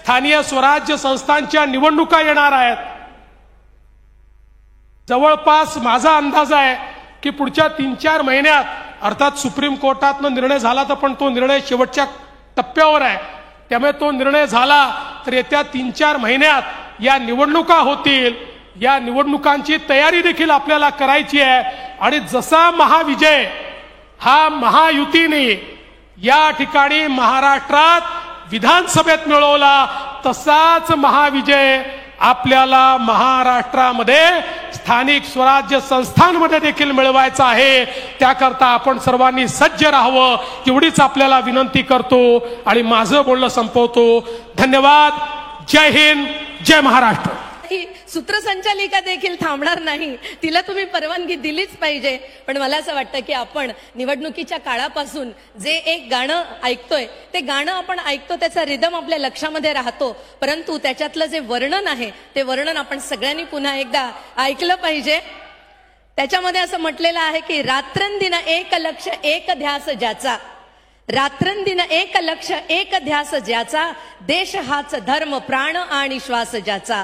स्थानीय स्वराज्य संस्थांच्या निवडणुका येणार आहेत। जवळपास माझा अंदाज आहे की पुढच्या 3-4 महिन्यात, अर्थात सुप्रीम कोर्टातनं निर्णय झाला तर पण तो निर्णय शेवटच्या टप्प्यावर आहे, त्यामुळे तो निर्णय झाला तर येत्या 3-4 महिन्यात या निवडणुका होतील। या निवडणुकांची तयारी देखील आपल्याला करायची आहे आणि जसा महाविजय हा महायुतीने या ठिकाणी महाराष्ट्रात विधानसभेत मिळवला, तसाच महाविजय आपल्याला महाराष्ट्रामध्ये स्थानिक स्वराज्य संस्थांमध्ये देखील मिळवायचा आहे। त्याकरता आपण सर्वांनी सज्ज राहावं एवढीच आपल्याला विनंती करतो आणि माझं बोलणं संपवतो। धन्यवाद। जय हिंद, जय महाराष्ट्र। सूत्रसंचालिका देखील थांबणार नाही, तिला तुम्ही परवानगी दिलीच पाहिजे। पण मला असं वाटतं की आपण निवडणुकीच्या काळापासून जे एक गाणं ऐकतोय, ते गाणं आपण ऐकतो, त्याचा रिदम आपल्या लक्षामध्ये राहतो, परंतु त्याच्यातलं जे वर्णन आहे ते वर्णन आपण सगळ्यांनी पुन्हा एकदा ऐकलं पाहिजे। त्याच्यामध्ये असं म्हटलेलं आहे की रात्रंदिन एक लक्ष एक ध्यास ज्याचा, रात्रंदिन एक लक्ष एक ध्यास ज्याचा, देश हाच धर्म प्राण आणि श्वास ज्याचा।